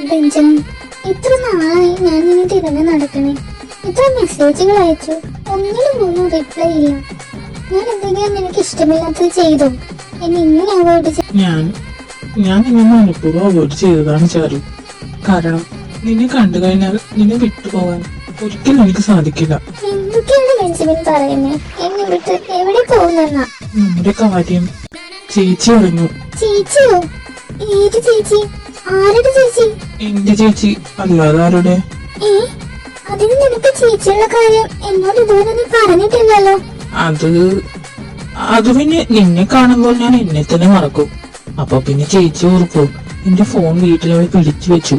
Benjamin, ഇത്ര നാളായി ഞാൻ നിന്നെ തിരഞ്ഞു നടക്കണേ. ഇത്ര മെസ്സേജുകൾ അയച്ചു, ഒന്നിനും പോലും റിപ്ലൈ ഇല്ല. ഞാൻ എന്തെങ്കിലും നിനക്ക് ഇഷ്ടമില്ലാത്തത് ചെയ്തോ? എന്നെ ഇങ്ങനെ അവോയ്ഡ് ഞാൻ നിന്നെ മനഃപൂർവ്വം അവോയ്ഡ് ചെയ്തതാണ് ചാരു. കാരണം നിന്നെ കണ്ടു കഴിഞ്ഞാൽ നിന്നെ വിട്ടുപോകാൻ ഒരിക്കലും എനിക്ക് സാധിക്കില്ല. എന്തൊക്കെയാണ് ബെഞ്ചമിൻ പറയുന്നത്? എന്നെ വിട്ട് എവിടെ പോകുന്നെന്നാ? നമ്മുടെ കാര്യം ചേച്ചി അറിഞ്ഞു. ചേച്ചിയോ? ഏത് ചേച്ചി? ആരുടെ ചേച്ചി? എന്റെ ചേച്ചി അല്ലാതെ ആരുടെ? അതിന് നിനക്ക് ചേച്ചിയുള്ള കാര്യം എന്നോട് ഇതുവരെ നീ പറഞ്ഞിട്ടില്ലല്ലോ. അത് പിന്നെ നിന്നെ കാണുമ്പോൾ ഞാൻ എന്നെ തന്നെ മറക്കും. അപ്പൊ പിന്നെ ചേച്ചി ഓർക്കും. എന്റെ ഫോൺ വീട്ടിലവൾ പിടിച്ചു വെച്ചു.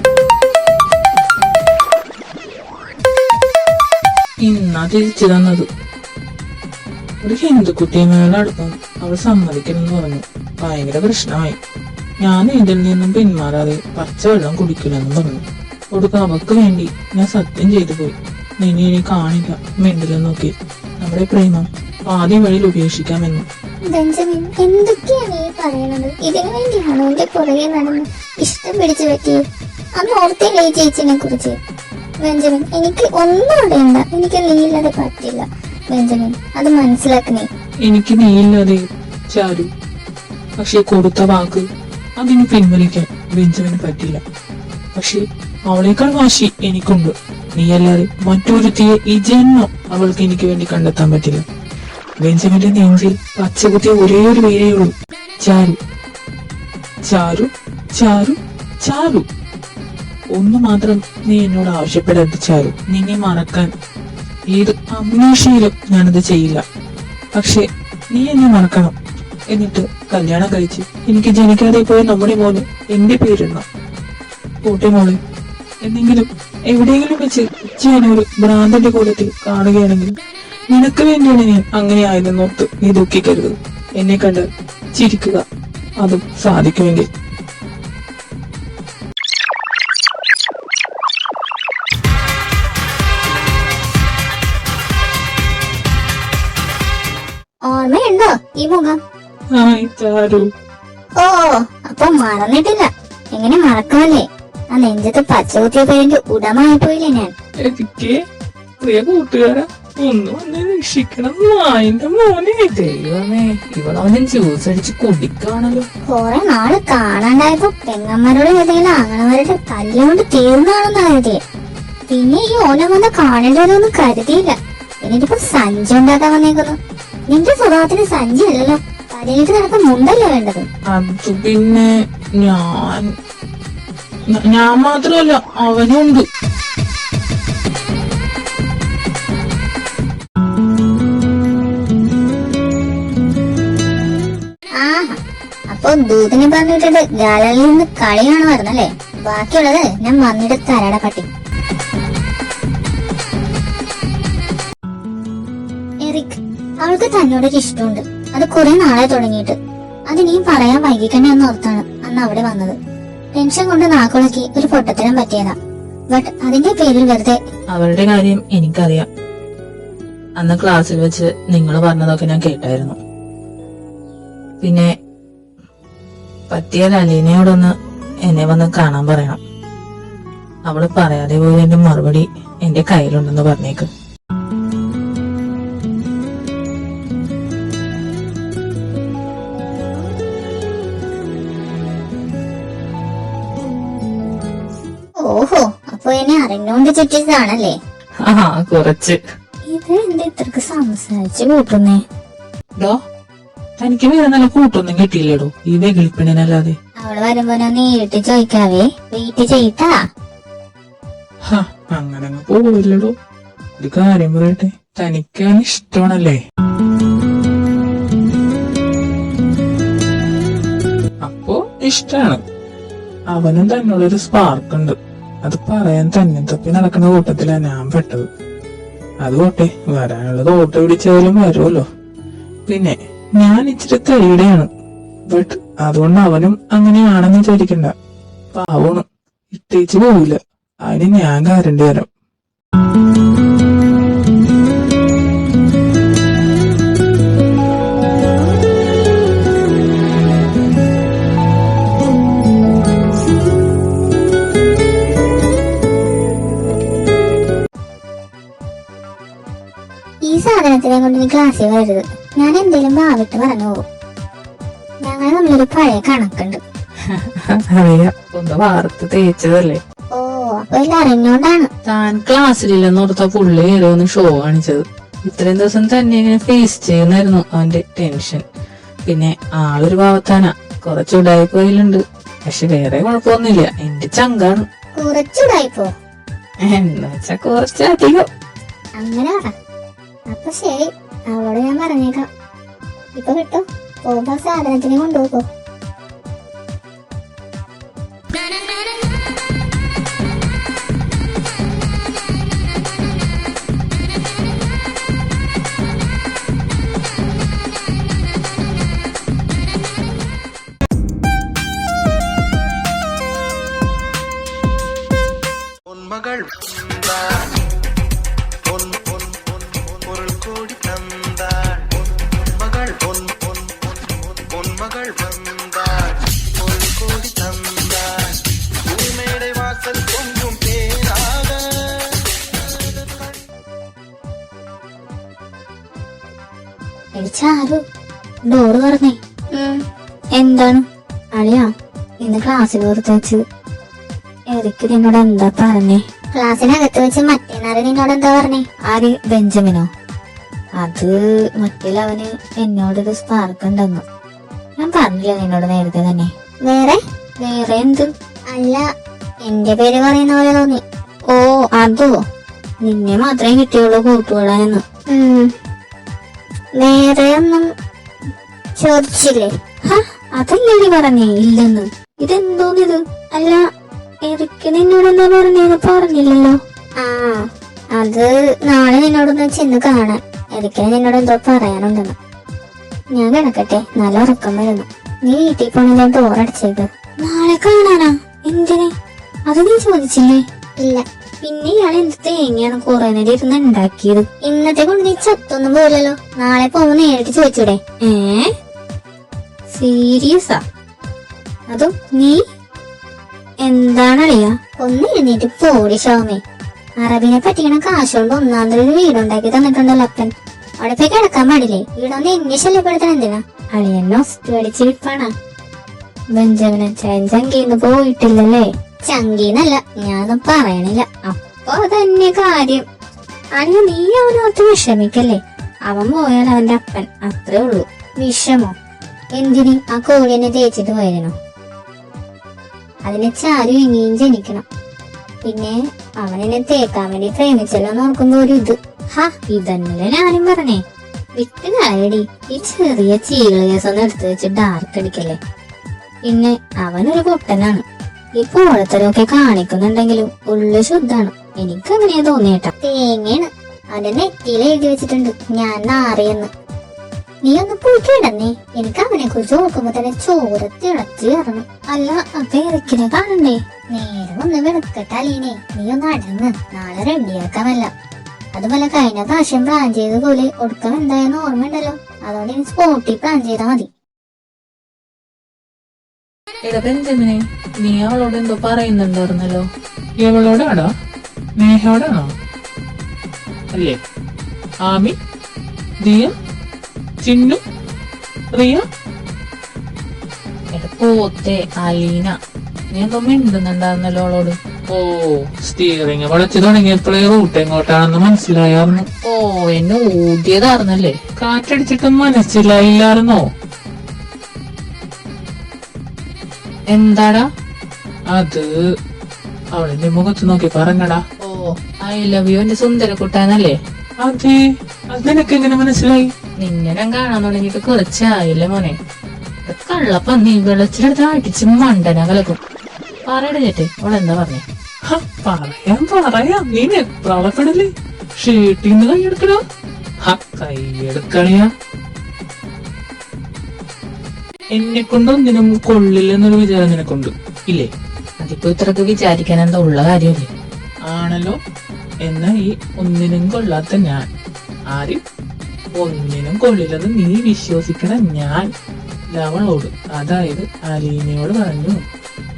ഇന്നാ തിരിച്ചു തന്നത്. ഒരു ഹിന്ദുക്കുട്ടിയുമായുള്ള അടുപ്പം അവൾ സമ്മതിക്കണമെന്ന് പറഞ്ഞു. ഭയങ്കര പ്രശ്നമായി. ഞാൻ ഇതിൽ നിന്നും പിന്മാറാതെ പച്ചവെള്ളം കുടിക്കില്ലെന്ന് പറഞ്ഞു. ഒടുക്ക അവക്ക് വേണ്ടി ഞാൻ സത്യം ചെയ്തു പോയി. നിന്നെ ഇനി കാണില്ല, മിണ്ടില്ലെന്ന് നോക്കി. നമ്മുടെ പ്രേമം ആദ്യം വഴിയിൽ ഉപേക്ഷിക്കാമെന്ന്. ബെഞ്ചമിൻ, എന്തൊക്കെയാണ് നീ പറയണത്? ഇതിനു വേണ്ടിയാണോ എന്റെ പുറകെ നടന്ന് ഇഷ്ടം പിടിച്ചു പറ്റിയത്? അന്ന് ഓർത്തില്ലേ ഈ ചേച്ചിനെ കുറിച്ച്? ബെഞ്ചമിൻ, എനിക്ക് ഒന്നും അറിയണ്ട. എനിക്ക് നീ ഇല്ലാതെ പറ്റില്ല ബെഞ്ചമിൻ, അത് മനസ്സിലാക്കണേ. എനിക്ക് നീയില്ലാതെ ചാരു. പക്ഷെ കൊടുത്ത വാക്ക് അതിന് പിൻവലിക്കാൻ ബെഞ്ചമിന് പറ്റില്ല. പക്ഷെ അവളേക്കാൾ വാശി എനിക്കുണ്ട്. നീയല്ലാതെ മറ്റൊരുത്തിയെ ഈ ജന്മം അവൾക്ക് എനിക്ക് വേണ്ടി കണ്ടെത്താൻ പറ്റില്ല. ബെഞ്ചമിന്റെ നെഞ്ചിൽ പച്ചകുത്തിയ ഒരേ ഒരു പേരേയുള്ളൂ, ചാരു. ചാരു ചാരു ചാരു. ഒന്നു മാത്രം നീ എന്നോട് ആവശ്യപ്പെടരുത് ചാരു. നിന്നെ മറക്കാൻ ഏത് അമ്നേഷയിലും ഞാനത് ചെയ്യില്ല. പക്ഷെ നീ എന്നെ മറക്കണം. എന്നിട്ട് കല്യാണം കഴിച്ച് എനിക്ക് ജനിക്കാതെ പോയ നമ്മുടെ മോന് എന്റെ പേരിടണം. കൂട്ടെ മോളെ, എന്തെങ്കിലും എവിടെയെങ്കിലും വെച്ച് ഒരു ഭ്രാന്തന്റെ കൂടത്തിൽ കാണുകയാണെങ്കിൽ നിനക്ക് വേണ്ടിയാണ് ഞാൻ അങ്ങനെ ആയതെന്നോർത്ത് നീ ദുഃഖിക്കരുത്. എന്നെ കണ്ട് ചിരിക്കുക, അതും സാധിക്കുമെങ്കിൽ. ഓർമ്മയുണ്ടോ ഈ മുഖം? ഓ, അപ്പൊ മറന്നിട്ടില്ല. എങ്ങനെ മറക്കാല്ലേ? ആ നെഞ്ചത്ത് പച്ചകുത്തിയ പേരിന്റെ ഉടമായിപ്പോയില്ലേ ഞാൻ? എനിക്ക് പ്രിയ കൂട്ടുകാരാ, ഒന്ന് വന്ന് രക്ഷിക്കണം. നായിന്റെ മോനെ. ദൈവമേ, ഇവളവൻ ജ്യൂസ് അടിച്ച് കുടിക്കാണല്ലോ. കൊറേ നാള് കാണാണ്ടായപ്പോ പെങ്ങന്മാരുടെ ഏതെങ്കിലും ആങ്ങളമാരുടെ തല്ലുകൊണ്ട് തീർന്നാണെന്ന് കരുതിയെ. പിന്നെ ഈ ഓലം വന്ന് കാണേണ്ടതൊന്നും കരുതിയില്ല. എന്നിട്ടിപ്പോ സഞ്ചി ഉണ്ടാക്കാൻ വന്നേക്കുന്നു. നിന്റെ സ്വഭാവത്തിന് സഞ്ചി അല്ലല്ലോ, തലയിട്ട് നടക്കാൻ മുണ്ടല്ലേ വേണ്ടത്. അത് പിന്നെ ഞാൻ മാത്രമല്ല, അവനുണ്ട്. അപ്പൊ ദൂതിനെ പറഞ്ഞിട്ടുണ്ട് ഗാലറിയിൽ നിന്ന് കളി കാണുമായിരുന്നല്ലേ? ബാക്കിയുള്ളത് ഞാൻ വന്നിട്ട് തരാട പട്ടി. എറിക്, അവൾക്ക് തന്നോടൊരു ഇഷ്ടമുണ്ട്. അത് കുറെ നാളെ തുടങ്ങിയിട്ട്. അത് നീ പറയാൻ വൈകിക്കണേ എന്ന് ഓർത്താണ് അന്ന് അവിടെ വന്നത്. ടെൻഷൻ കൊണ്ട് നാക്കുളക്കി ഒരു പൊട്ടത്തരം പറ്റിയതാ. ബട്ട് അതിന്റെ പേരിൽ വെറുതെ. അവരുടെ കാര്യം എനിക്കറിയാം. അന്ന് ക്ലാസ്സിൽ വെച്ച് നിങ്ങൾ പറഞ്ഞതൊക്കെ ഞാൻ കേട്ടായിരുന്നു. പിന്നെ പറ്റിയാൽ അലീനയോടൊന്ന് എന്നെ വന്ന് കാണാൻ പറയണം. അവള് പറയാതെ പോയി എന്റെ മറുപടി എന്റെ കയ്യിലുണ്ടെന്ന് പറഞ്ഞേക്ക്. ഓഹോ, അപ്പൊ എന്നെ അറിഞ്ഞോണ്ട് ചുറ്റിച്ചതാണല്ലേ? കുറച്ച്. ഇത് എന്താ ഇത്രക്ക് സംസാരിച്ചു കൂട്ടുന്നേ? തനിക്ക് വേറെ നല്ല കൂട്ടൊന്നും കിട്ടിയില്ലടോ ഈ വെകിളിപ്പിണല്ലാതെ. അവള് വരുമ്പോ നേരിട്ട് ചോദിക്കാവേ, വെയിറ്റ് ചെയ്യട്ടാ. അങ്ങനെ പോവില്ലടോ. ഒരു കാര്യം പറയട്ടെ, തനിക്കാണ് ഇഷ്ടമാണല്ലേ? അപ്പോ ഇഷ്ടാണ്. അവനും തന്നോടൊരു സ്പാർക്ക് ഉണ്ട്. അത് പറയാൻ തന്നെ തപ്പി നടക്കുന്ന കൂട്ടത്തിലാ ഞാൻ പെട്ടത്. അതുകൊട്ടെ, വരാനുള്ളത് ഓട്ടോ പിടിച്ചാലും വരുമല്ലോ. പിന്നെ ഞാൻ ഇച്ചിരി തരിയുടെയാണ്. ബട്ട് അതുകൊണ്ട് അവനും അങ്ങനെയാണെന്ന് വിചാരിക്കണ്ട. പാവണ്, ഇട്ടേച്ച് പോവില്ല. അതിന് ഞാൻ കാരണ്ടി വരാം. സാധനത്തിനെ കൊണ്ട് നീ ക്ലാസ്സിൽ വരരുത്. ഞാൻ എന്തേലും ഭാവിട്ട് പറഞ്ഞു പോകും. ഞങ്ങൾ തമ്മിലൊരു പഴയ കണക്കുണ്ട്. അറിയാം, ഒന്ന് വാർത്ത തേച്ചതല്ലേ. ഓ, അപ്പൊ ഇത് അറിഞ്ഞോണ്ടാണ്. താൻ ക്ലാസ്സിലില്ലെന്നോർത്ത പുള്ളി ഏതോന്ന് ഷോ കാണിച്ചത്. ഇത്രയും ദിവസം തന്നെ ഇങ്ങനെ ഫേസ് ചെയ്യുന്നായിരുന്നു അവന്റെ ടെൻഷൻ. പിന്നെ ആളൊരു ഭാവത്താനാ, കുറച്ചുണ്ടായി പോയിട്ടുണ്ട്. പക്ഷെ വേറെ കുഴപ്പമൊന്നുമില്ല, എന്റെ ചങ്കാണ്. കുറച്ചുടായിപ്പോ എന്ന് വെച്ചാ കുറച്ചധികം. അങ്ങനെ പറ. അപ്പൊ ശരി, അവളോട് ഞാൻ പറഞ്ഞേക്കാം. ഇപ്പൊ കിട്ടും, പോകുമ്പോ സാധനത്തിനെ കൊണ്ടുപോകോ. பொன்மகள் பொன் பொன் பொன் பொருள் கோடி தந்தாள். பொன்மகள் பொன் பொன் பொன்மகள் வந்தாள். பொருள் கோடி தந்தாள். பூமேடை வாசல் பொங்கும் பேராக. ചാരു, ഡോറ് പറഞ്ഞേ. എന്താണ് അളിയാ ഇന്ന് ക്ലാസ്സിൽ ഓർത്ത് വെച്ച്? എറിക്ക് നിന്നോട് എന്താ പറഞ്ഞേ? ക്ലാസ്സിനകത്ത് വെച്ച് മറ്റേനാര് നിന്നോട് എന്താ പറഞ്ഞേ? ആര്? ബെഞ്ചമിനോ? അത് മറ്റേലവന് എന്നോടൊരു സ്പാർക്ക് ഉണ്ടെന്ന് ഞാൻ പറഞ്ഞില്ല നിന്നോട് നേരത്തെ തന്നെ. വേറെ വേറെ എന്ത്? അല്ല, എന്റെ പേര് പറയുന്ന പോലെ തോന്നി. ഓ അതോ, നിന്നെ മാത്രമേ കിട്ടിയുള്ളൂ കൂട്ടുകൊള്ളാനെന്ന്. വേറെ ഒന്നും ചോദിച്ചില്ലേ? അതല്ലേ പറഞ്ഞേ ഇല്ലെന്ന്. ഇതെന്തോന്നിത്? അല്ല, എറിക്ക് നിന്നോട് എന്താ പറഞ്ഞേന്ന് പറഞ്ഞില്ലല്ലോ. ആ, അത് നാളെ നിന്നോടൊന്ന് ചെന്ന് കാണാൻ. എറിക്കിന് നിന്നോട് എന്തോ പറയാനുണ്ടെന്ന്. ഞാൻ കിടക്കട്ടെ, നല്ല ഉറക്കം വരുന്നു. നീ വീട്ടിൽ പോണെന്ന് ഡോറടിച്ചേക്ക്. നാളെ കാണാനാ? എന്തിന്? അത് നീ ചോദിച്ചില്ലേ? ഇല്ല. പിന്നെ ഇയാൾ എന്ത് തേങ്ങയാണ് കുറെ നേരം ഇരുന്ന് ഉണ്ടാക്കിയത്? ഇന്നത്തെ കൊണ്ട് നീ ചത്തൊന്നും പോലല്ലോ. നാളെ പോകുമ്പോ നേരിട്ട് ചോദിച്ചൂടെ? സീരിയസാ? അതും നീ എന്താണറിയാ? ഒന്ന് എഴുന്നേറ്റ് പോടി ഷോമേ. അറബിനെ പറ്റിക്കണ കാശുകൊണ്ട് ഒന്നാമതൊരു വീടുണ്ടാക്കി തന്നിട്ടുണ്ടല്ലോ അപ്പൻ. അവിടെ പോയി കിടക്കാൻ പാടില്ലേ? വീടൊന്ന് എന്നെ ശല്യപ്പെടുത്താൻ എന്തിനാ? അളിയെന്നെ ഒസ്റ്റടിച്ചിരിപ്പാണ്. ബെഞ്ചമിനെ ചങ്കീന്ന് പോയിട്ടില്ലല്ലേ? ചങ്കീന്നല്ല, ഞാനൊന്നും പറയണില്ല. അപ്പൊ തന്നെ കാര്യം. അളിയ നീ അവനോർത്ത് വിഷമിക്കല്ലേ. അവൻ പോയാൽ അവന്റെ അപ്പൻ, അത്രേ ഉള്ളൂ. വിഷമോ? എന്തിന്? ആ കോഴിനെ തേച്ചിട്ട് പോയതിനോ? അതിനെ ചാരു ഇനിയും ജനിക്കണം. പിന്നെ അവനെന്നെ തേക്കാൻ വേണ്ടി പ്രേമിച്ചല്ലോ നോക്കുമ്പോ ഒരു ഇത്. ഇതന്നല്ലേ ഞാനും പറഞ്ഞേ. വിട്ട് കളയടി, ഈ ചെറിയ ചീകള കേസൊന്നും എടുത്തു വെച്ച് ഡാർക്ക് അടിക്കല്ലേ. പിന്നെ അവനൊരു പൊട്ടനാണ്. ഈ പോളത്തരൊക്കെ കാണിക്കുന്നുണ്ടെങ്കിലും ഉള്ളു ശുദ്ധാണ്. എനിക്ക് അങ്ങനെയാ തോന്നിയേട്ടാ. തേങ്ങയാണ്. അവന്റെ നെറ്റിയിൽ എഴുതി വെച്ചിട്ടുണ്ട് ഞാൻ നാറിയെന്ന്. നീ ഒന്ന് പോയിക്കിടന്നേ. എനിക്ക് അവനെ കുറിച്ച് ഓർക്കുമ്പോ തന്നെ ചോര തിളച്ചു കയറണം. അല്ല, അപ്പൊ ഇറക്കിനെ കാണണ്ടേ? നേരം ഒന്ന് വെളുക്കട്ടെ അലീനെ. നീ ഒന്ന് അടങ്ങ്, നാളെ റെഡിയാക്കാമല്ല. അതുപോലെ കഴിഞ്ഞ പ്രാവശ്യം പ്ലാൻ ചെയ്തതുപോലെ ഒടുക്കം എന്തായെന്ന് ഓർമ്മയുണ്ടല്ലോ. അതുകൊണ്ട് ഇനി സ്പോട്ടിൽ പ്ലാൻ ചെയ്താൽ മതി. എടാ ബെഞ്ചമിനെ, നീ അവളോട് എന്തോ പറയുന്നുണ്ടായിരുന്നല്ലോ. എവളോടാടാ? നേഹയോടാണോ? അല്ലേ? ആമി, ദിയ, ചിന്നു, റിയ? എടാ പോത്തെ അലീന, നീ എന്തോ മിണ്ടുന്നുണ്ടായിരുന്നല്ലോ അവളോട്. ഓ, സ്റ്റിയറിങ് വളച്ചു തുടങ്ങിയപ്പോഴേ റൂട്ട് എങ്ങോട്ടാണെന്ന് മനസ്സിലായായിരുന്നു. ഓ, എന്നെ ഊതിയതായിരുന്നല്ലേ? കാറ്റടിച്ചിട്ടും മനസ്സിലായില്ലായിരുന്നോ? എന്താടാ അത് അവളെന്റെ മുഖത്ത് നോക്കി പറഞ്ഞടാ. ഓ, ഐ ലവ് യു എന്റെ സുന്ദര കുട്ടാനല്ലേ? അതെ, അത് നിനക്ക് എങ്ങനെ മനസ്സിലായി? നിന്നെ ഞാൻ കാണാൻ തുടങ്ങിയിട്ട് കുറച്ചായില്ലേ മോനെ. കള്ളപ്പന്നി വെള്ളച്ചിലെടുത്ത് അടിച്ച് മണ്ടന കലക്കും. പറയട ചേട്ടെ, അവളെന്താ പറഞ്ഞേ? പറയാം നീ എത്രാളപ്പെടല്ലേ. ഷേട്ടിന്ന് കൈയെടുക്കടാ. കൈയെടുക്കളിയാ. എന്നെ കൊണ്ടൊന്നിനും കൊള്ളില്ലെന്നൊരു വിചാരം നിനക്കുണ്ട് ഇല്ലേ? അതിപ്പോ ഇത്രക്ക് വിചാരിക്കാൻ എന്താ ഉള്ള കാര്യമല്ലേ? ആണല്ലോ. എന്നാ ഈ ഒന്നിനും കൊള്ളാത്ത ഞാൻ ആരും ഒന്നിനും കൊള്ളില്ലെന്ന് നീ വിശ്വസിക്കണ ഞാൻ ലവളോട്, അതായത് അലീനയോട് പറഞ്ഞു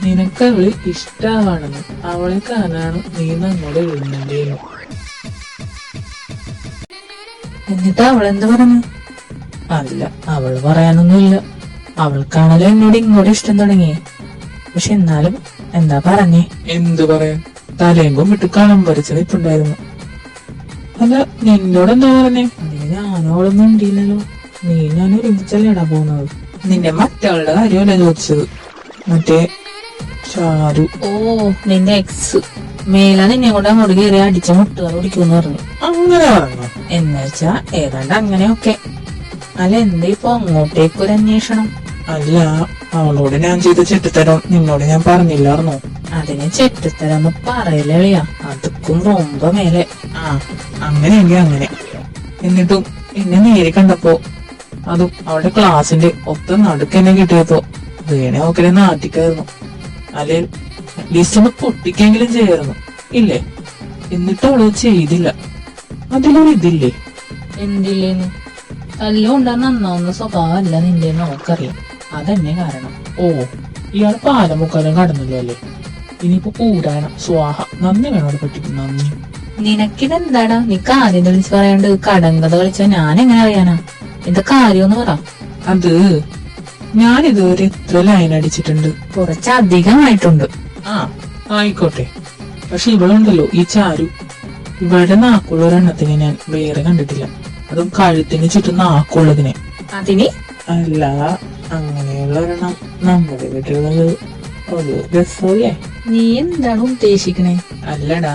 നിനക്ക് അവള് ഇഷ്ടമാണെന്ന്. അവളെ കാണാണ് നീ നമ്മോട് എഴുന്നേന്നു. എന്നിട്ട് അവളെന്ത് പറഞ്ഞു? അല്ല, അവള് പറയാനൊന്നുമില്ല. അവൾക്കാണല്ലോ എന്നോട് ഇങ്ങോട്ട് ഇഷ്ടം തുടങ്ങി. പക്ഷെ എന്നാലും എന്താ പറഞ്ഞേ? എന്തു പറയാൻ, തലേങ്കും വിട്ട് കളം വരച്ച് നിൽപ്പുണ്ടായിരുന്നു. അല്ല, നിന്നോട് എന്താ പറഞ്ഞേ? അതിന് ഞാനും അവളൊന്നും ഉണ്ടില്ലല്ലോ. നീ ഞാൻ ഒരുമിച്ചല്ലേടാ പോകുന്നത്. നിന്നെ മറ്റവളുടെ കാര്യമല്ല ചോദിച്ചത്, മറ്റേ ചാരു. ഓ, നിന്റെ എക്സ്. മേല നിന്നെ കൊണ്ട് അങ്ങോട്ട് കയറി അടിച്ച മുട്ടുകൾ ഓടിക്കുമെന്ന് പറഞ്ഞു. അങ്ങനെ പറഞ്ഞു? എന്നുവെച്ചാ ഏതാണ്ട് അങ്ങനെയൊക്കെ. അല്ല, എന്താ ഇപ്പൊ അങ്ങോട്ടേക്കൊരു അന്വേഷണം? അല്ല, അവളോട് ഞാൻ ചെയ്ത ചെട്ടിത്തരം നിന്നോട് ഞാൻ പറഞ്ഞില്ലായിരുന്നോ? അതിന് ചെട്ടിത്തരന്ന് പറയലളിയാ, അതുക്കും റൊമ്പ മേലെ. ആ, അങ്ങനെയെങ്കിൽ അങ്ങനെ. എന്നിട്ടും എന്നെ നേരി കണ്ടപ്പോ, അതും അവളുടെ ക്ലാസിന്റെ ഒത്ത നടുക്കെന്നെ കിട്ടിയപ്പോ വീണെ നോക്കലെ നാട്ടിക്കായിരുന്നു. അല്ലെ അറ്റ്ലീസ്റ്റ് ഒന്ന് പൊട്ടിക്കെങ്കിലും ചെയ്യായിരുന്നു, ഇല്ലേ? എന്നിട്ട് അവള് ചെയ്തില്ല. അതിലൊരു ഇതില്ലേ? എന്തില്ലേന്ന്? തല്ലുകൊണ്ടാ നന്നാവുന്ന സ്വഭാവമല്ല നിന്റെ നോക്കറിയാം. അതന്നെ കാരണം. ഓ, ഇയാൾ പാലമുക്കാലും കടന്നല്ലോ അല്ലേ? ഇനിയിപ്പോ കൂടാണം. സ്വാഹ. നന്ദി വേണോട് പറ്റിക്കും, നന്ദി. നിനക്കിതെന്താടാ? നിനക്ക് ആദ്യം വിളിച്ച് പറയാണ്ട് കടങ്കഥ കളിച്ച ഞാൻ എങ്ങനെ അറിയാനാ? എന്താ കാര്യമെന്ന് പറ. അത് ഞാൻ ഇതുവരെ എത്ര ലൈൻ അടിച്ചിട്ടുണ്ട്? കുറച്ചധികമായിട്ടുണ്ട്. ആ, ആയിക്കോട്ടെ. പക്ഷെ ഇവളുണ്ടല്ലോ, ഈ ചാരു, ഇവളുടെ നാക്കുള്ള ഒരെണ്ണത്തിനെ ഞാൻ വേറെ കണ്ടിട്ടില്ല. അതും കഴുത്തിന് ചുറ്റും നാക്കുള്ളതിനെ. അതിന് അല്ല, അങ്ങനെയുള്ള ഒരെണ്ണം നമ്മുടെ വീട്ടിലുള്ളത് ഒരു രസമല്ലേ? നീ എന്താണ് ഉദ്ദേശിക്കണേ? അല്ലടാ,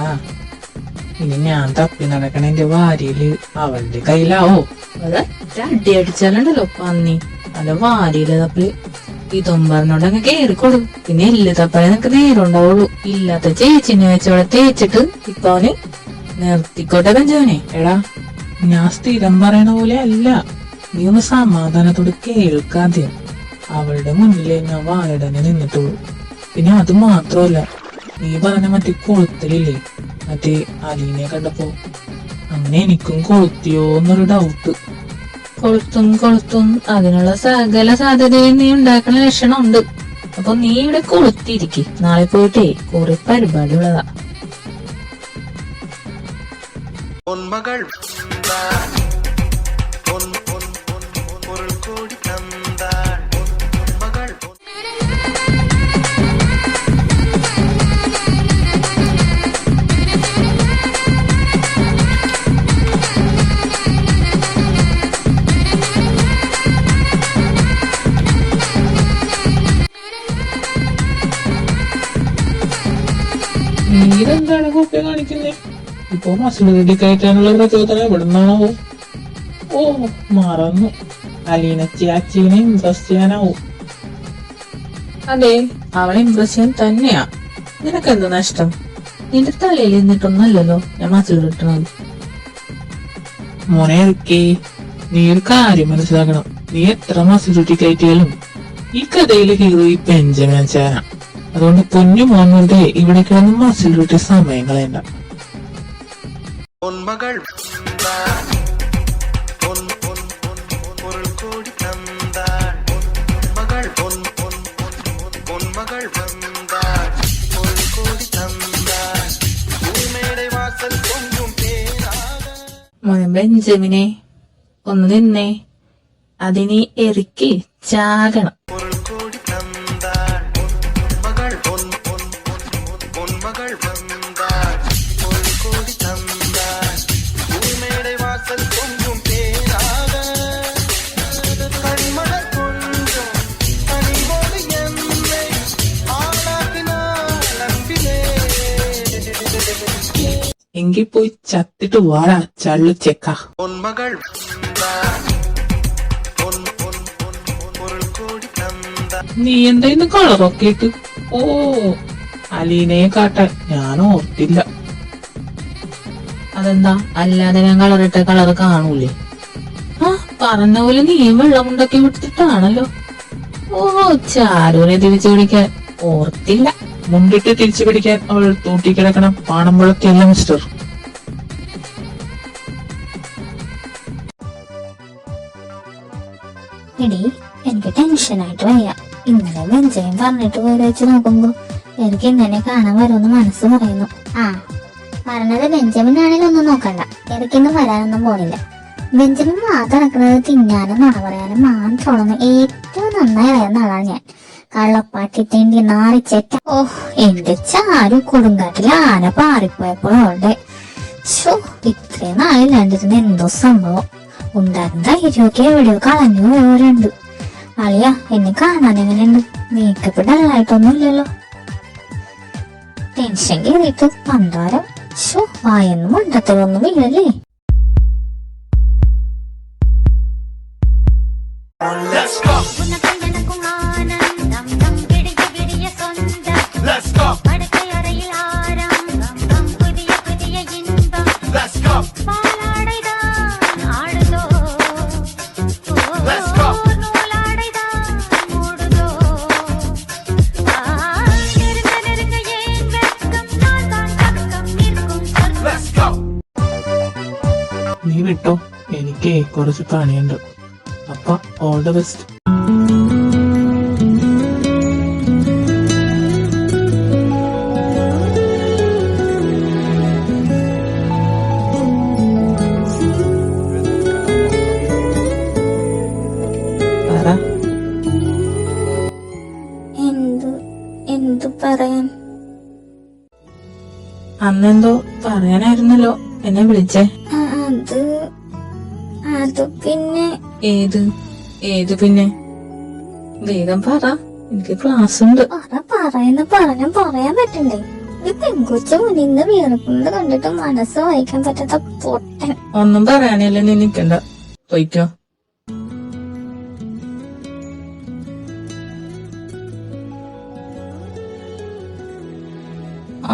ഇനി ഞാൻ തപ്പി നടക്കണ എന്റെ വാരിയില് അവളുടെ കയ്യിലാവോ? ഒരൊറ്റ അടി അടിച്ചാലുണ്ടല്ലോ പന്നി. അല്ല, വാരിയില് തപ്പല്. ഇതും പറഞ്ഞോണ്ടങ്ങ് കേറിക്കൊടു. പിന്നെ എല്ല് തപ്പലേ നിനക്ക് നേരം ഉണ്ടാവുള്ളൂ. ഇല്ലാത്ത ചേച്ചിനെ വെച്ചവിടെ തേച്ചിട്ട് ഇപ്പൊ അവന് നിർത്തിക്കോട്ടെ ബെഞ്ചമിനെ. എടാ, ഞാൻ സ്ഥിരം പറയണ പോലെ അല്ല. നീ ഒന്ന് സമാധാനത്തോട് കേൾക്കാതെ. അവളുടെ മുന്നിലേ ഞാൻ വായടനെ നിന്നിട്ടുള്ളൂ. പിന്നെ അത് മാത്രമല്ല, നീ പറഞ്ഞ മറ്റേ കൊളുത്തലില്ലേ, മറ്റേ അലീനെ കണ്ടപ്പോ അങ്ങനെ എനിക്കും കൊളുത്തിയോ എന്നൊരു ഡൗട്ട്. കൊളുത്തും അതിനുള്ള സകല സാധ്യതയും നീ ഉണ്ടാക്കണ ലക്ഷണമുണ്ട്. അപ്പൊ നീ ഇവിടെ കൊളുത്തിരിക്കും. നാളെ പോയിട്ടേ കുറെ പരിപാടി ഉള്ളതാ. പൊന്മകൾ പൊരുൾ കോടി തന്താൾ മകൾ നീരെന്താണ് കോപ്പ കാണിക്കുന്നേ? ഇപ്പൊ മസിൽ റെഡി കയറ്റാനുള്ള പ്രചോദനം എവിടെ നിന്നാണാവോ? ഓ, മറന്നു. അലീന ചേച്ചീനെ ഇംപ്രസ് ചെയ്യാനാവും. അതെ, അവളെ ഇംപ്രസ് ചെയ്യാൻ തന്നെയാ. നിനക്കെന്ത് നഷ്ടം? നിന്റെ തലയിൽ നിന്നിട്ടൊന്നല്ലല്ലോ ഞാൻ മസിൽ കിട്ടണത്. മോനെ ഇറക്കി, നീ ഒരു കാര്യം മനസ്സിലാക്കണം. നീ എത്ര മസിൽ റെഡി കയറ്റിയാലും ഈ കഥയിലെ ഹീറോ ഈ ബെഞ്ചമിൻ ചേന. അതുകൊണ്ട് പൊന്നു മോനുടെ ഇവിടെ കിടന്ന് മസിൽ റെഡി സമയം കളയണ്ട. പൊന്മകൾ പൊരുൾ കോടി തന്താൾ മകൾ പൊന്മകൾ വന്താൾ പൊരുൾ കോടി തന്താൾ ഭൂമിയുടെ വാസൽ പൊങ്കും പേരാക മോനെ ബെഞ്ചമിനെ, ഒന്ന് നിന്നേ. അതിനി എറിക്ക് ചാകണം. പൊരുൾ കോടി തന്താൾ മകൾ പൊന്മകൾ വന്താൾ പൊരുൾ കോടി തന്താൾ ഭൂമിയുടെ വാസൽ പൊങ്കും പേരാക കൺമലർ കൊഞ്ചും കനിവോട് എന്നെ ആളാക്കിനാൾ അൻപിലേ എങ്കിൽ പോയി ചത്തിട്ട് വാടാ ചള്ളു ചെക്ക. പൊന്മകൾ പൊരുൾ കോടി തന്താൾ നീ എന്താ ഇന്ന് കളറൊക്കെ ഇട്ട്? ഓ, അലീനയെ കാട്ടാൻ ഞാൻ ഓർത്തില്ല. അതെന്താ? അല്ലാതെ ഞാൻ കളറിട്ട കളറ് കാണൂലേ? ആ, പറഞ്ഞ പോലെ നീ വെള്ളമുണ്ടൊക്കെ വിട്ടിട്ടാണല്ലോ. ഓ, ചാരുവിനെ തിരിച്ചു പിടിക്കാൻ ഓർത്തില്ല. മുണ്ടിട്ട് തിരിച്ചു പിടിക്കാൻ അവൾ തൂട്ടിക്കിടക്കണം പാണമ്പുഴക്കല്ല മിസ്റ്റർ. എടി, എനിക്ക് ടെൻഷനായിട്ട് വയ്യ. ഇന്നലെ ബെഞ്ചമിൻ പറഞ്ഞിട്ട് പോയി വെച്ച് നോക്കുമ്പോ എനിക്ക് ഇന്നെ കാണാൻ വരുമെന്ന് മനസ്സ് പറയുന്നു. ആ, പറഞ്ഞത് ബെഞ്ചമിൻ ആണെങ്കിലും ഒന്നും നോക്കണ്ട. എനിക്കിന്ന് വരാനൊന്നും പോണില്ല. ബെഞ്ചമിൻ മാത്രം നടക്കുന്നത് തിന്നാനും നുണ പറയാനും മാത്രമുള്ള ഏറ്റവും നന്നായി അറിയുന്ന ആളാണ് ഞാൻ. കള്ളപ്പാട്ടി തേണ്ടി നാറിച്ചേറ്റ. ഓ, എന്റെ ചാരു കൊടുങ്കാട്ടിൽ ആന പാറിപ്പോയപ്പോഴവളുടെ ഇത്രയും നാളില്ലാണ്ടിരുന്ന എന്തോ സംഭവം ഉണ്ടായിരുന്ന ധൈര്യമൊക്കെ എവിടെയോ കളഞ്ഞു പോയവരുണ്ട്. അളിയ, എന്നെ കാണാൻ എങ്ങനെയുണ്ട്? മേക്കപ്പ് ഡള്ളായിട്ടൊന്നും ഇല്ലല്ലോ. ടെൻഷൻ കേറിയിട്ട് പണ്ടാരം. വായൊന്നും മണ്ടത്തരൊന്നും ഇല്ലല്ലേ? Let's go. Let's go. Let's go. Let's go. Let's go. നീ വിട്ടോ, എനിക്ക് കുറച്ച് പണിയുണ്ട്. അപ്പ ഓൾ ദ ബെസ്റ്റ്. എന്തു പറയാൻ? അന്നെന്തോ പറയാനായിരുന്നല്ലോ എന്നെ വിളിച്ചേ. അത് പിന്നെ ഏത് പിന്നെ? വേഗം പറ, എനിക്ക് ക്ലാസ് ഉണ്ട്. പറയാൻ പറ്റണ്ടേ? ഈ പെങ്കൊച്ചു മുന്നിന്ന് വീർക്കുന്നത് കണ്ടിട്ട് മനസ്സ് വായിക്കാൻ പറ്റാത്ത പൊട്ടൻ. ഒന്നും പറയാനല്ലേ നീ നിക്കണ്ട, പോയിക്കോ.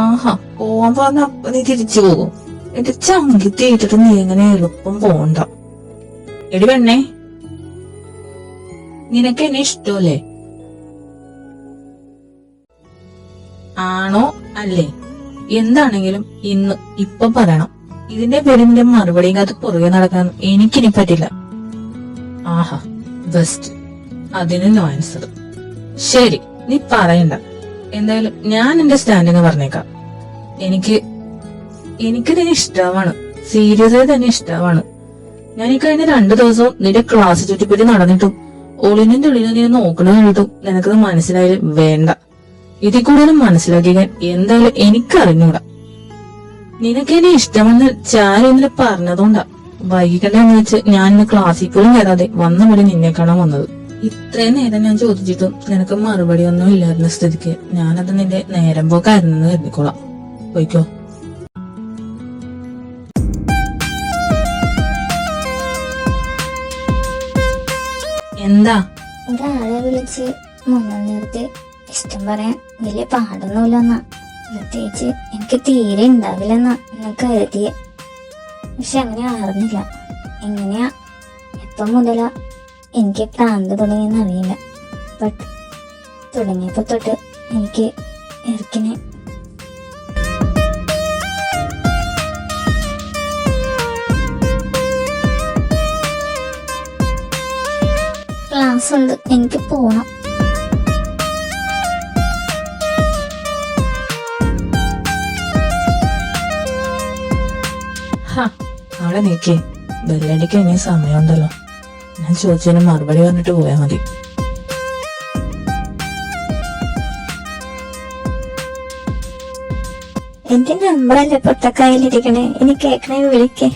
ആഹാ, പോവാൻ പറഞ്ഞ അപ്പൊ നീ തിരിച്ചു പോകും. എന്റെ ചങ്കി തേറ്റിട്ട് നീ എങ്ങനെ എളുപ്പം പോണ്ട. എടി പെണ്ണേ, നിനക്ക് എന്നെ ഇഷ്ടമല്ലേ? ആണോ അല്ലേ? എന്താണെങ്കിലും ഇപ്പൊ പറയണം. ഇതിന്റെ പേരിന്റെ മറുപടിയും അത് പുറകെ നടക്കാൻ എനിക്കിനി പറ്റില്ല. ആഹാ, ബെസ്റ്റ്. അതിന് നോ ആൻസർ. ശരി, നീ പറയണ്ട. എന്തായാലും ഞാൻ എന്റെ സ്റ്റാൻഡിന് പറഞ്ഞേക്കാം. എനിക്ക് നിന്നെ ഇഷ്ടമാണ്, സീരിയസ് ആയി തന്നെ ഇഷ്ടമാണ്. ഞാൻ ഈ കഴിഞ്ഞ 2 ദിവസവും നിന്റെ ക്ലാസ് ചുറ്റിപ്പറ്റി നടന്നിട്ടും ഒളിനും തെളിനും നീ നോക്കണ കണ്ടിട്ടും നിനക്കത് മനസ്സിലായാലും വേണ്ട. ഇതിൽ കൂടുതലും മനസ്സിലാക്കിക്കാൻ എന്തായാലും എനിക്കറിഞ്ഞൂടാ. നിനക്ക് എന്നെ ഇഷ്ടമെന്ന് ചാരു ഇന്നലെ പറഞ്ഞതുകൊണ്ടാ വൈകിക്കണ്ടെന്ന് വെച്ച് ഞാൻ ഇന്ന് ക്ലാസ്സിൽ പോലും കയറാതെ വന്ന വഴി നിന്നെ കാണാൻ വന്നത്. ഇത്രയും നേരം ഞാൻ ചോദിച്ചിട്ടും നിനക്ക് മറുപടി ഒന്നും ഇല്ലായിരുന്ന സ്ഥിതിക്ക് ഞാനത് നിന്റെ നേരം പോക്കായിരുന്നെന്ന് കരുതിക്കോളാം. പോയിക്കോ. എന്താ? ഒരാളെ വിളിച്ച് മുന്നിൽ നിർത്തി ഇഷ്ടം പറയാൻ വലിയ പാടൊന്നുമില്ലെന്നാ. പ്രത്യേകിച്ച് എനിക്ക് തീരെ ഉണ്ടാവില്ലെന്നാ ഞാൻ കരുതിയെ. പക്ഷെ അങ്ങനെ ആയിരുന്നില്ല. എങ്ങനെയാ, എപ്പം മുതലാ എനിക്ക് പ്രാന്ത് തുടങ്ങിയെന്ന് അറിയില്ല. ബട്ട് തുടങ്ങിയപ്പോ തൊട്ട് എനിക്ക് ഇറക്കിനെ. ക്ലാസ് ഉണ്ട്, എനിക്ക് പോണം. അവിടെ നീക്കേ, ബെല്ലടിക്ക് ഇനി സമയമുണ്ടല്ലോ. ഞാൻ ചോദിച്ചതിന് മറുപടി പറഞ്ഞിട്ട് പോയാ മതി. എന്റെ നമ്പറല്ലേ പൊട്ടക്കൈയിലിരിക്കണേ, ഇനി കേക്കണേ വിളിക്കേ.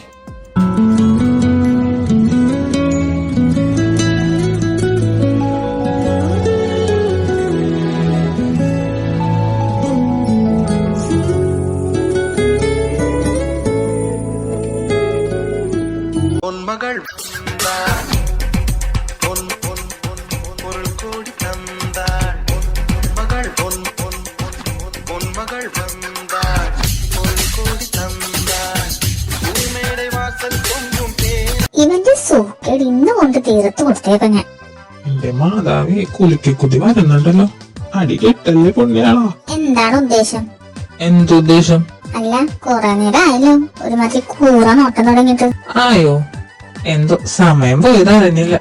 പൊന്മകൾ പൊരുൾ കൂടി തന്താൾ പൊന്മകൾ പൊന്മകൾ വന്താൾ പൊരുൾ കൂടി തന്താൾ ഭൂമിയുടെ വാസൽ പൊങ്കും ഇവന്റെ സൂക്കേട് ഇന്ന് കൊണ്ട് തീർത്ത് കൊടുത്തേക്ക ഞാൻ. എന്റെ മാതാവേ, കുലുക്കിക്കുത്തി വരുന്നുണ്ടല്ലോ. അടി കെട്ടല്ലേ പുണ്യാളോ. എന്താണ് ഉദ്ദേശം? എന്തുദ്ദേശം? അല്ല, കുറെ നേരം ആയല്ലോ ഒരുമാതിരി കൂറ നോട്ടം തുടങ്ങിയിട്ട്. ആയോ? എന്തോ സമയം പോയത് അറിഞ്ഞില്ല.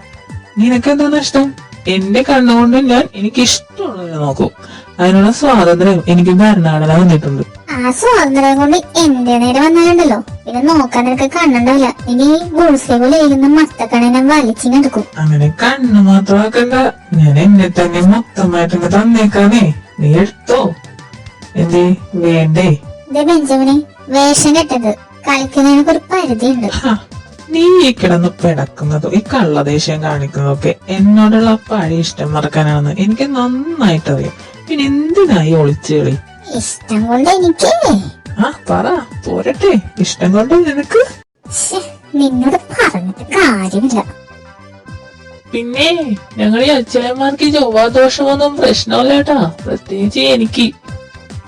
നിനക്കെന്താ നഷ്ടം? എന്റെ കണ്ണുകൊണ്ട് ഞാൻ എനിക്ക് ഇഷ്ടമുള്ളതിനെ നോക്കും. അതിനുള്ള സ്വാതന്ത്ര്യം എനിക്ക് ഭരണഘടന തന്നിട്ടുണ്ട്. ആ സ്വാതന്ത്ര്യം കൊണ്ട് എന്റെ നേരെ വന്നാലുണ്ടല്ലോ പിന്നെ നോക്കാൻ നിനക്ക് കണ്ണുണ്ടാവില്ല. ഇനി ഗുൾസെ പോലെ ഇരിക്കുന്ന മത്തക്കണനെ വലിച്ചിങ്ങെടുക്കും. അങ്ങനെ കണ്ണ് മാത്രമാക്കണ്ട, ഞാൻ എന്നെ തന്നെ മൊത്തമായിട്ട് തന്നേക്കാനേ. നീ എടുത്തോ. എന്തേ വേണ്ടേ? ബെഞ്ചമിനെ വേഷം കെട്ടത് കളിക്കുന്നതിനൊക്കെ ഒരു പരിധിയുണ്ട്. നീ ഈ കിടന്ന് പിടക്കുന്നതും ഈ കള്ളദേശം കാണിക്കുന്നതൊക്കെ എന്നോടുള്ള പഴയ ഇഷ്ടം മറക്കാനാണെന്ന് എനിക്ക് നന്നായിട്ടറിയാം. പിന്നെ എന്തിനായി ഒളിച്ചു കളി? ഇഷ്ടം കൊണ്ട് എനിക്ക് പറ പോരട്ടെ. ഇഷ്ടം കൊണ്ട് നിനക്ക് നിന്നോട് പറഞ്ഞിട്ട് കാര്യമില്ല. പിന്നെ ഞങ്ങൾ ഈ അച്ഛനന്മാർക്ക് ചൊവ്വാദോഷമൊന്നും പ്രശ്നമല്ല കേട്ടാ, പ്രത്യേകിച്ച് എനിക്ക്.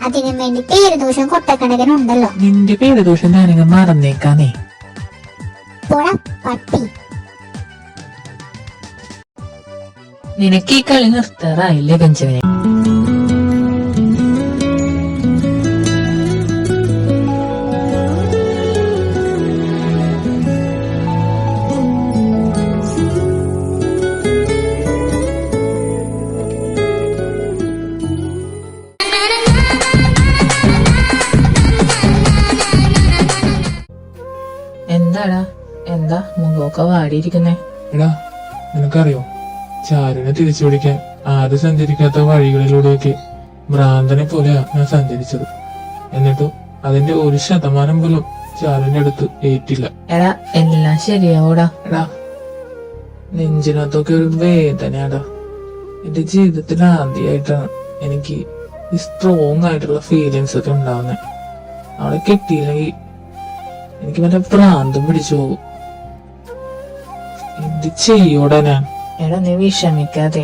അതിനു വേണ്ടി പേരുദോഷം കൊട്ടക്കണക്കിനുണ്ടല്ലോ. നിന്റെ പേരുദോഷം ഞാനിങ്ങ് മറന്നേക്കാനേ. പോടാ പട്ടി. നിനക്ക് ഈ കളി നിർത്താറായില്ലേ ബെഞ്ചമിനെ? എന്താടാ, എന്താ മുഖമൊക്കെ വാടിയിരിക്കുന്നേ? എടാ നിനക്കറിയോ, ചാരുവിനെ തിരിച്ചു പിടിക്കാൻ ആരും സഞ്ചരിക്കാത്ത വഴികളിലൂടെയൊക്കെ ഭ്രാന്തനെ പോലെയാ ഞാൻ സഞ്ചരിച്ചത്. എന്നിട്ടും അതിന്റെ 1% പോലും ചാരുവിന്റെ അടുത്ത് ഏറ്റില്ല. എടാ എല്ലാം ശരിയാവൂടാ. എടാ നെഞ്ചിനകത്തൊക്കെ ഒരു വേദനയാടാ. എന്റെ ജീവിതത്തിൽ ആദ്യമായിട്ടാണ് എനിക്ക് ഈ സ്ട്രോങ് ആയിട്ടുള്ള ഫീലിങ്സ് ഒക്കെ ഉണ്ടാവുന്നത്. അവളെ കിട്ടിയില്ലെങ്കിൽ എനിക്ക് മറ്റേ ഭ്രാന്തം പിടിച്ചു പോകും. എന്ത് ചെയ്യൂടാ ഞാൻ? എടാ നീ വിഷമിക്കാതെ.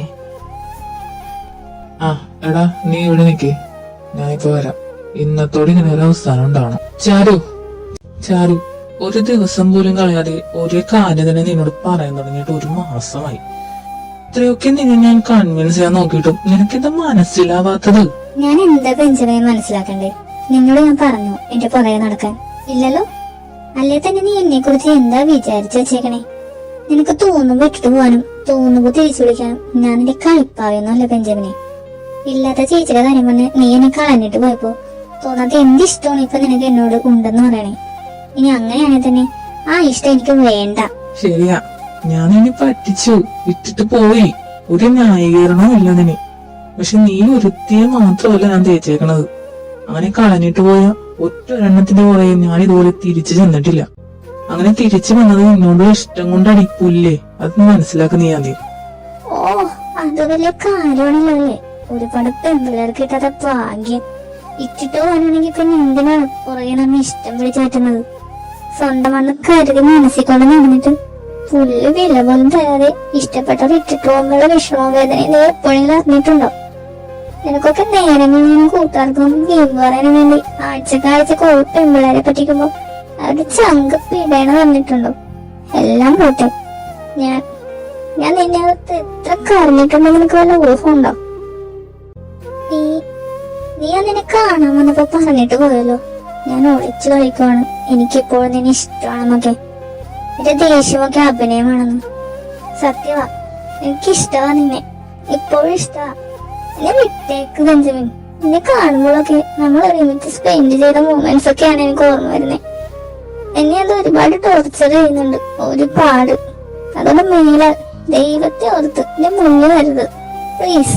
എടാ നീ ഇവിടെ നിക്ക്, ഞാനിപ്പോ വരാം. ഇന്നത്തോടെ ഇങ്ങനെ ഒരു അവസാനം ഉണ്ടാവണം. ചാരു ചാരു, ഒരു ദിവസം പോലും കളയാതെ ഒരേ കാര്യം തന്നെ നിന്നോട് പറയാൻ തുടങ്ങിയിട്ട് 1 മാസമായി. ഇത്രയൊക്കെ നിന്നെ ഞാൻ കൺവിൻസ് ചെയ്യാൻ നോക്കിയിട്ടും നിനക്കെന്താ മനസ്സിലാവാത്തത്? ഞാൻ എന്താ ബെഞ്ചമിനെ മനസ്സിലാക്കണ്ടേ? നിന്നോട് ഞാൻ പറഞ്ഞു എന്റെ പുറകെ നടക്കാൻ. ഇല്ലല്ലോ. അല്ലേ തന്നെ നീ എന്നെ കുറിച്ച് എന്താ വിചാരിച്ചു വെച്ചേക്കണേ? നിനക്ക് തോന്നുമ്പോ ഇട്ടിട്ട് പോവാനും തോന്നുമ്പോ തിരിച്ചു വിളിക്കാനും ഞാൻ നിന്റെ കളിപ്പാവുന്നല്ല ബെഞ്ചമിനെ. ഇല്ലാത്ത ചേച്ചിയുടെ കാര്യം പറഞ്ഞ് നീ എന്നെ കളഞ്ഞിട്ട് പോയപ്പോ തോന്നാത്ത എന്ത് ഇഷ്ടമാണ് ഇപ്പൊ നിനക്ക് എന്നോട് ഉണ്ടെന്ന് പറയണേ. ഇനി അങ്ങനെയാണെങ്കിൽ തന്നെ ആ ഇഷ്ടം എനിക്ക് വേണ്ട. ശരിയാ, ഞാൻ നിന്നെ പറ്റിച്ചു, വിട്ടിട്ട് പോയി. ഒരു ന്യായീകരണവും ഇല്ല നിന്നെ. പക്ഷെ നീ ഒരുത്തിയെ മാത്രമല്ല ഞാൻ തേച്ചേക്കണത്. അങ്ങനെ കളഞ്ഞിട്ട് പോയ ഒറ്റൊരെണ്ണത്തിന്റെ പുറകെ ഞാൻ ഇതുപോലെ തിരിച്ചു ചെന്നിട്ടില്ല. അങ്ങനെ തിരിച്ചു വന്നത് നിന്നോടുള്ള ഇഷ്ടം കൊണ്ട് അടിക്കൂല്ലേ? അത് നീ മനസ്സിലാക്കുന്ന നീ ആദ്യം. ഓ അത് വലിയ കാര്യമാണല്ലോ അല്ലേ? ഒരുപാട് പെൺപിള്ളേർക്ക് കിട്ടാത്ത ഭാഗ്യം. ഇട്ടിട്ട് പോകാനാണെങ്കിൽ പിന്നെ എന്തിനാണ് പുറകെ നമ്മ ഇഷ്ടം പിടിച്ചേറ്റുന്നത്? സ്വന്തമാണെന്ന് കരുതി മനസ്സിൽ കൊണ്ട് നടന്നിട്ട് പുല്ല് വില പോലും തരാതെ ഇഷ്ടപ്പെട്ടവർ ഇട്ടിട്ട് പോകുമ്പോഴുള്ള വിഷമവും വേദനയും നീ എപ്പോഴെങ്കിലും അറിഞ്ഞിട്ടുണ്ടോ? നിനക്കൊക്കെ നേരങ്ങളിലും കൂട്ടുകാർക്കും ഗെയിം പറയാനും വേണ്ടി ആഴ്ചക്കാഴ്ച പെൺപിള്ളേരെ പറ്റിക്കുമ്പോ അവരുടെ ചങ്ക് പിടയണ വന്നിട്ടുണ്ടോ? എല്ലാം പോട്ടെ. ഞാൻ നിന്നെ അകത്ത് എത്ര കരഞ്ഞിട്ടുണ്ടെന്ന് നിനക്ക് വല്ല ഊഹമുണ്ടോ? നീ അതിനെ കാണാൻ വന്നപ്പോ പറഞ്ഞിട്ട് പോയല്ലോ, ഞാൻ ഒളിച്ചു കളിക്കുവാണ്, എനിക്കിപ്പോൾ നിന്നെ ഇഷ്ടമാണെന്നൊക്കെ. എന്റെ ദേഷ്യമൊക്കെ അഭിനയമാണെന്ന്. സത്യവാ, എനിക്കിഷ്ടവാ നിന്നെ, ഇപ്പോഴും ഇഷ്ടവാ. എന്നെ വിട്ടേക്ക് ബെഞ്ചമിൻ. നിന്നെ കാണുമ്പോഴൊക്കെ നമ്മൾ ഒരുമിച്ച് സ്പെൻഡ് ചെയ്ത മൂമെന്റ്സ് ഒക്കെയാണ് എനിക്ക് ഓർമ്മ വരുന്നത്. എന്നെ അത് ഒരുപാട് ടോർച്ചർ ചെയ്യുന്നുണ്ട്, ഒരുപാട്. അതുകൊണ്ട് മേലാൽ ദൈവത്തെ ഓർത്ത് എന്റെ മുന്നിൽ വരരുത് പ്ലീസ്.